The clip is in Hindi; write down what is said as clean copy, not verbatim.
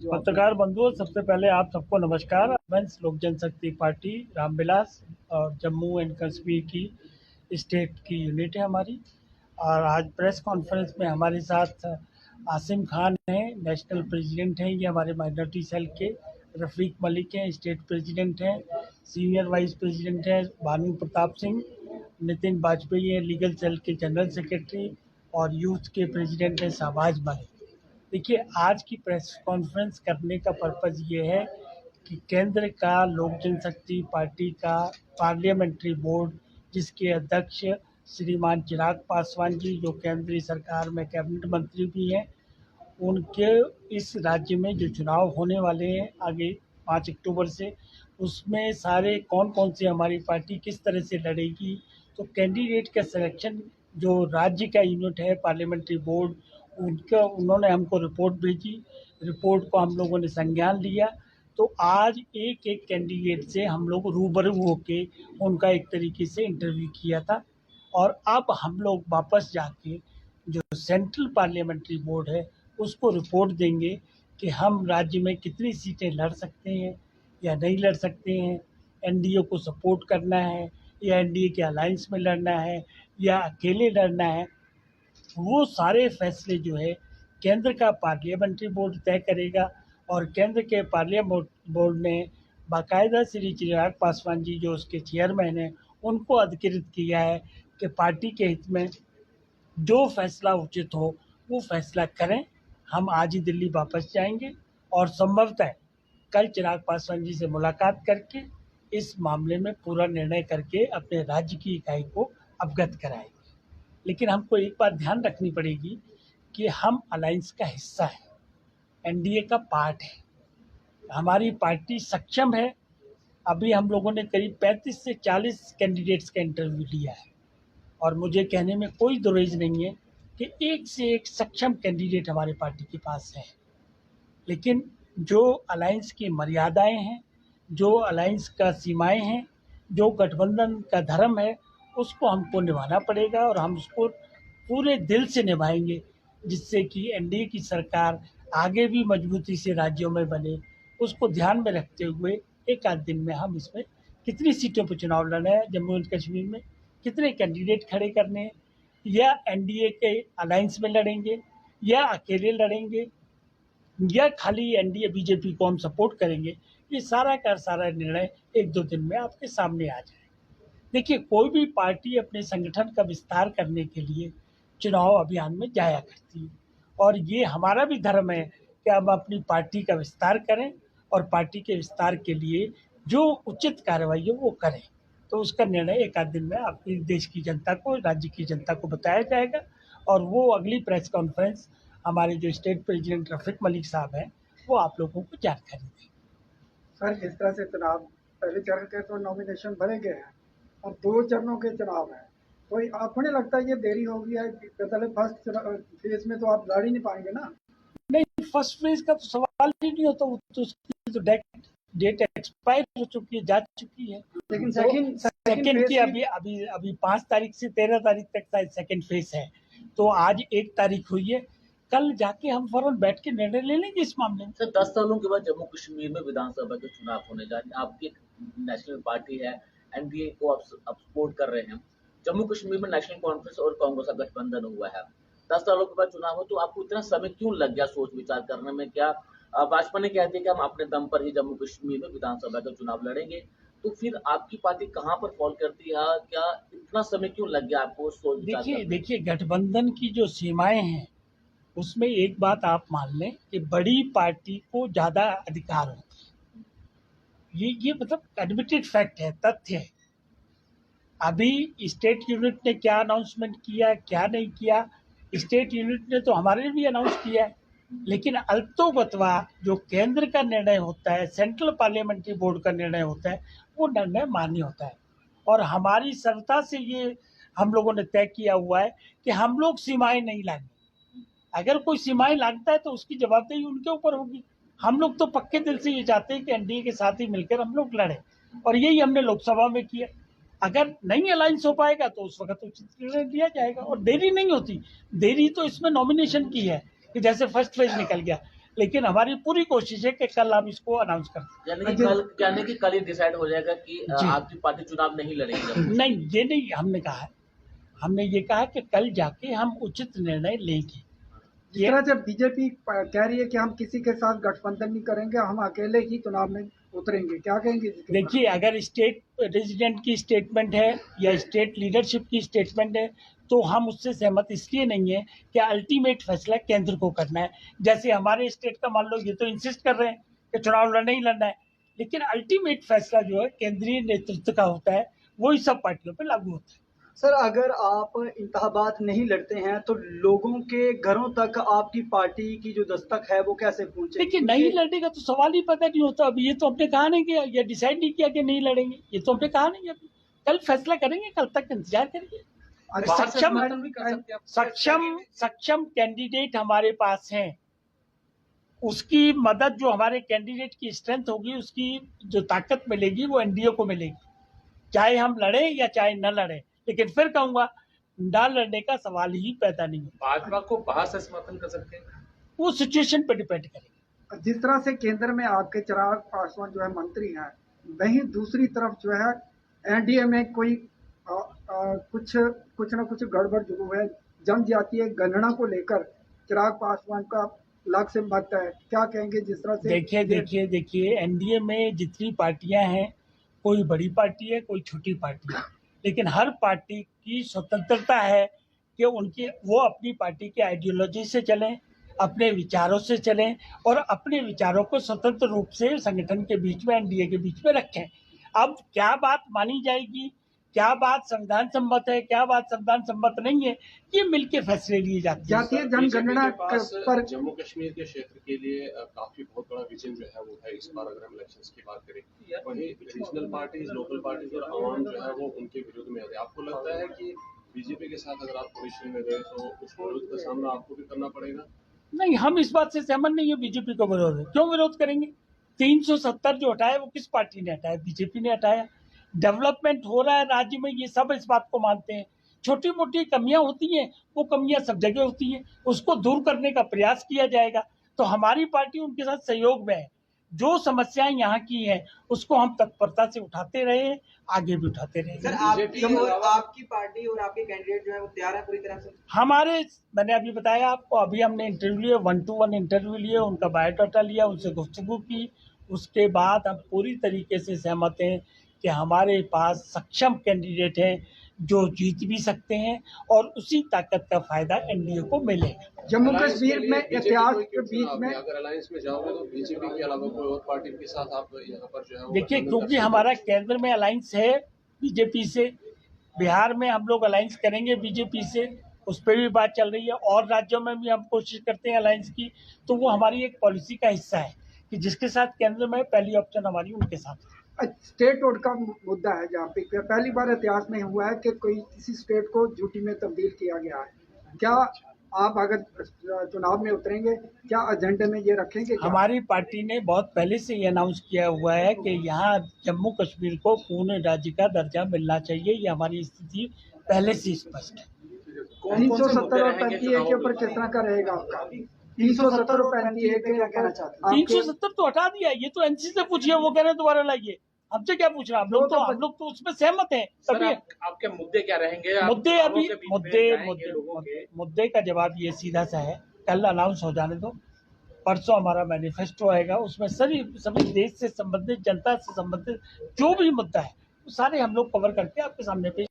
पत्रकार बंधुओं, सबसे पहले आप सबको नमस्कार। वंश लोक जनशक्ति पार्टी रामविलास और जम्मू एंड कश्मीर की स्टेट की यूनिट है हमारी। और आज प्रेस कॉन्फ्रेंस में हमारे साथ आसिम खान हैं, नेशनल प्रेसिडेंट हैं, ये हमारे माइनॉरिटी सेल के। रफ़ीक मलिक हैं, स्टेट प्रेसिडेंट हैं। सीनियर वाइस प्रेसिडेंट हैं भानु प्रताप सिंह। नितिन वाजपेयी हैं, लीगल सेल के जनरल सेक्रेटरी। और यूथ के प्रेसिडेंट हैं शहबाज मलिक। देखिए, आज की प्रेस कॉन्फ्रेंस करने का पर्पज़ ये है कि केंद्र का लोक जनशक्ति पार्टी का पार्लियामेंट्री बोर्ड, जिसके अध्यक्ष श्रीमान चिराग पासवान जी, जो केंद्रीय सरकार में कैबिनेट मंत्री भी हैं, उनके इस राज्य में जो चुनाव होने वाले हैं आगे 5 अक्टूबर से, उसमें सारे कौन कौन से हमारी पार्टी किस तरह से लड़ेगी, तो कैंडिडेट का सिलेक्शन जो राज्य का यूनिट है पार्लियामेंट्री बोर्ड, उनका उन्होंने हमको रिपोर्ट भेजी। रिपोर्ट को हम लोगों ने संज्ञान लिया। तो आज एक एक कैंडिडेट से हम लोग रूबरू होके उनका एक तरीके से इंटरव्यू किया था। और अब हम लोग वापस जाके जो सेंट्रल पार्लियामेंट्री बोर्ड है उसको रिपोर्ट देंगे कि हम राज्य में कितनी सीटें लड़ सकते हैं या नहीं लड़ सकते हैं, एनडीए को सपोर्ट करना है या एनडीए के अलायंस में लड़ना है या अकेले लड़ना है। वो सारे फैसले जो है केंद्र का पार्लियामेंट्री बोर्ड तय करेगा। और केंद्र के पार्लियामेंट बोर्ड ने बाकायदा श्री चिराग पासवान जी, जो उसके चेयरमैन हैं, उनको अधिकृत किया है कि पार्टी के हित में जो फैसला उचित हो वो फैसला करें। हम आज ही दिल्ली वापस जाएंगे और संभवतः कल चिराग पासवान जी से मुलाकात करके इस मामले में पूरा निर्णय करके अपने राज्य की इकाई को अवगत कराएंगे। लेकिन हमको एक बात ध्यान रखनी पड़ेगी कि हम अलायंस का हिस्सा है, एनडीए का पार्ट है। हमारी पार्टी सक्षम है। अभी हम लोगों ने करीब 35 से 40 कैंडिडेट्स का इंटरव्यू लिया है और मुझे कहने में कोई दुरेज नहीं है कि एक से एक सक्षम कैंडिडेट हमारी पार्टी के पास है। लेकिन जो अलायंस की मर्यादाएं हैं, जो अलायंस का सीमाएं हैं, जो गठबंधन का धर्म है, उसको हमको निभाना पड़ेगा और हम उसको पूरे दिल से निभाएंगे, जिससे कि एनडीए की सरकार आगे भी मजबूती से राज्यों में बने। उसको ध्यान में रखते हुए एक आध दिन में हम इसमें कितनी सीटों पर चुनाव लड़ना है, जम्मू एंड कश्मीर में कितने कैंडिडेट खड़े करने हैं, या एनडीए के अलायंस में लड़ेंगे या अकेले लड़ेंगे या खाली एनडीए बीजेपी को हम सपोर्ट करेंगे, ये सारा का सारा निर्णय एक दो दिन में आपके सामने आ जाए। देखिए, कोई भी पार्टी अपने संगठन का विस्तार करने के लिए चुनाव अभियान में जाया करती है और ये हमारा भी धर्म है कि हम अपनी पार्टी का विस्तार करें और पार्टी के विस्तार के लिए जो उचित कार्रवाई है वो करें। तो उसका निर्णय एक आध दिन में आपके देश की जनता को, राज्य की जनता को बताया जाएगा और वो अगली प्रेस कॉन्फ्रेंस हमारे जो स्टेट प्रेसिडेंट रफ़ीक मलिक साहब हैं वो आप लोगों को जानकारी देंगे। सर, जिस तरह से चुनाव पहले चरण के तो नॉमिनेशन भरे गए हैं, अब 2 चरणों के चुनाव हैं, तो आपको नहीं लगता ये देरी हो गई है? पहले फर्स्ट फेज में तो आप लड़ ही नहीं पाएंगे ना? नहीं, फर्स्ट फेज का तो सवाल ही नहीं होता। तो उसकी तो डेट एक्सपायर हो चुकी है, जा चुकी है। लेकिन तो सेकंड की अभी 5 तारीख से 13 तारीख तक शायद सेकंड फेज है। तो आज 1 तारीख हुई है, कल जाके हम फौरन बैठ के निर्णय ले लेंगे इस मामले में। सर, 10 सालों के बाद जम्मू कश्मीर में विधानसभा के चुनाव होने जा रहे हैं। आपकी एक नेशनल पार्टी है, एनडीए को आप सपोर्ट कर रहे हैं। जम्मू कश्मीर में नेशनल कॉन्फ्रेंस और कांग्रेस का गठबंधन हुआ है। 10 सालों के बाद चुनाव हो तो आपको इतना समय क्यों लग गया सोच विचार करने में? क्या भाजपा ने कहती है कि हम अपने दम पर ही जम्मू कश्मीर में विधानसभा का चुनाव लड़ेंगे, तो फिर आपकी पार्टी कहाँ पर फॉल करती है? क्या इतना समय क्यों लग गया आपको सोच विचार? देखिए, गठबंधन की जो सीमाएं हैं उसमें एक बात आप मान लें कि बड़ी पार्टी को ज्यादा अधिकार होते हैं। ये मतलब एडमिटेड फैक्ट है, तथ्य है। अभी स्टेट यूनिट ने क्या अनाउंसमेंट किया, क्या नहीं किया, स्टेट यूनिट ने तो हमारे लिए भी अनाउंस किया है। लेकिन अल्तोबतवा जो केंद्र का निर्णय होता है, सेंट्रल पार्लियामेंट्री बोर्ड का निर्णय होता है, वो निर्णय मान्य होता है। और हमारी सरलता से ये हम लोगों ने तय किया हुआ है कि हम लोग सीमाएं नहीं लाएंगे। अगर कोई सीमाएं लांघता है तो उसकी जवाबदेही उनके ऊपर होगी। हम लोग तो पक्के दिल से ये चाहते हैं कि एनडीए के साथ ही मिलकर हम लोग लड़ें और यही हमने लोकसभा में किया। अगर नहीं अलायंस हो पाएगा तो उस वक्त उचित निर्णय लिया जाएगा और देरी नहीं होती। देरी तो इसमें नॉमिनेशन की है कि जैसे फर्स्ट फेज निकल गया, लेकिन हमारी पूरी कोशिश है कि कल हम इसको अनाउंस कर दें। यानी कि कल ही डिसाइड हो जाएगा कि जी। आपकी पार्टी चुनाव नहीं लड़ेगी। नहीं, ये नहीं हमने कहा है। हमने ये कहा कि कल जाके हम उचित निर्णय लेंगे। जिस तरह से बीजेपी कह रही है कि हम किसी के साथ गठबंधन नहीं करेंगे, हम अकेले ही चुनाव में उतरेंगे, क्या कहेंगे इसके बारे में? देखिए, अगर स्टेट प्रेसिडेंट की स्टेटमेंट है या स्टेट लीडरशिप की स्टेटमेंट है तो हम उससे सहमत इसलिए नहीं है कि अल्टीमेट फैसला केंद्र को करना है। जैसे हमारे स्टेट का मान लो ये तो इंसिस्ट कर रहे हैं कि चुनाव लड़ना ही लड़ना है, लेकिन अल्टीमेट फैसला जो है केंद्रीय नेतृत्व का होता है, वही सब पार्टियों पर लागू होता है। सर, अगर आप इंतखाबात नहीं लड़ते हैं तो लोगों के घरों तक आपकी पार्टी की जो दस्तक है वो कैसे पहुंचेगी? देखिए, नहीं लड़ने का तो सवाल ही पैदा नहीं होता। अभी ये तो हमने कहा नहीं किया या डिसाइड नहीं किया कि नहीं लड़ेंगे, ये तो हमने कहा नहीं। अभी कल फैसला करेंगे, कल तक इंतजार करेंगे। सक्षम कैंडिडेट हमारे पास हैं, उसकी मदद जो हमारे कैंडिडेट की स्ट्रेंथ होगी, उसकी जो ताकत मिलेगी वो एनडीए को मिलेगी, चाहे हम लड़े या चाहे न लड़े। लेकिन फिर कहूंगा, ना लड़ने का सवाल ही पैदा नहीं है। भाजपा को बाहर से समर्थन कर सकते हैं, वो सिचुएशन पर डिपेंड करेगा। जिस तरह से केंद्र में आपके चिराग पासवान जो है मंत्री हैं, वहीं दूसरी तरफ जो है एनडीए में कोई कुछ न कुछ गड़बड़ जो है जनजातीय गणना को लेकर चिराग पासवान का अलग से मत है, क्या कहेंगे? जिस तरह से देखिए एनडीए में जितनी पार्टियां हैं, कोई बड़ी पार्टी है, कोई छोटी पार्टी है, लेकिन हर पार्टी की स्वतंत्रता है कि वो अपनी पार्टी की आइडियोलॉजी से चलें, अपने विचारों से चलें और अपने विचारों को स्वतंत्र रूप से संगठन के बीच में, एनडीए के बीच में रखें। अब क्या बात मानी जाएगी, क्या बात संविधान सम्मत है, क्या बात संविधान सम्मत नहीं है, ये मिलके फैसले लिए जाते हैं। जातीय जनगणना पर जम्मू कश्मीर के क्षेत्र के लिए काफी बहुत बड़ा विजन जो है वो है इस बार, अगर हम इलेक्शंस की बात करें। वहीं रीजनल पार्टीज, लोकल पार्टीज और आवाम जो है वो उनके विरोध में है। आपको लगता है कि बीजेपी के साथ अगर आप कोalition में गए तो उस विरोध का सामना आपको भी करना पड़ेगा? नहीं, हम इस बात से सहमत नहीं है। बीजेपी को विरोध है, क्यों विरोध करेंगे? 370 जो हटाया वो किस पार्टी ने हटाया? बीजेपी ने हटाया। डेवलपमेंट हो रहा है राज्य में, ये सब इस बात को मानते हैं। छोटी मोटी कमियां होती हैं, वो कमियां सब जगह होती हैं, उसको दूर करने का प्रयास किया जाएगा। तो हमारी पार्टी उनके साथ सहयोग में है। जो समस्याएं यहाँ की हैं उसको हम तत्परता से उठाते रहे, आगे भी उठाते रहे। सर, आपकी पार्टी और आपके कैंडिडेट जो है वो तैयार है पूरी तरह से? मैंने अभी बताया आपको, अभी हमने इंटरव्यू लिए, 1-to-1 इंटरव्यू लिए, उनका बायोडाटा लिया, उनसे गुफ्तगू की। उसके बाद हम पूरी तरीके से सहमत हैं कि हमारे पास सक्षम कैंडिडेट हैं जो जीत भी सकते हैं और उसी ताकत का फायदा एनडीए को मिलेगा। जम्मू कश्मीर में इतिहास के बीच में अगर अलायंस में जाओगे तो बीजेपी के अलावा कोई और पार्टी के साथ आप यहाँ पर जो है देखिए, क्योंकि हमारा केंद्र में अलायंस है बीजेपी से, बिहार में हम लोग अलायंस करेंगे बीजेपी से, उस पर भी बात चल रही है, और राज्यों में भी हम कोशिश करते हैं अलायंस की। तो वो हमारी एक पॉलिसी का हिस्सा है कि जिसके साथ केंद्र में पहली ऑप्शन हमारी उनके साथ है। स्टेट वोट का मुद्दा है, जहाँ पे पहली बार इतिहास में हुआ है कि कोई किसी स्टेट को यूटी में तब्दील किया गया है। क्या आप अगर चुनाव में उतरेंगे, क्या एजेंडे में ये रखेंगे? हमारी पार्टी ने बहुत पहले से ये अनाउंस किया हुआ है कि यहाँ जम्मू कश्मीर को पूर्ण राज्य का दर्जा मिलना चाहिए। ये हमारी स्थिति पहले से स्पष्ट है। 370 और 35A के ऊपर किस तरह का रहेगा आपका? 370 और 35A के क्या कहना चाहते हैं? 370 तो हटा दिया, ये तो एनसी से पूछिए, वो कह रहे हैं दोबारा लाइए। हमसे क्या पूछ रहा है? हम लोग तो उसमें सहमत हैं। सर, आपके मुद्दे क्या रहेंगे? मुद्दे का जवाब ये सीधा सा है, कल अनाउंस हो जाने दो, परसों हमारा मैनिफेस्टो आएगा, उसमें सभी देश से संबंधित, जनता से संबंधित जो भी मुद्दा है वो सारे हम लोग कवर करके आपके सामने पेश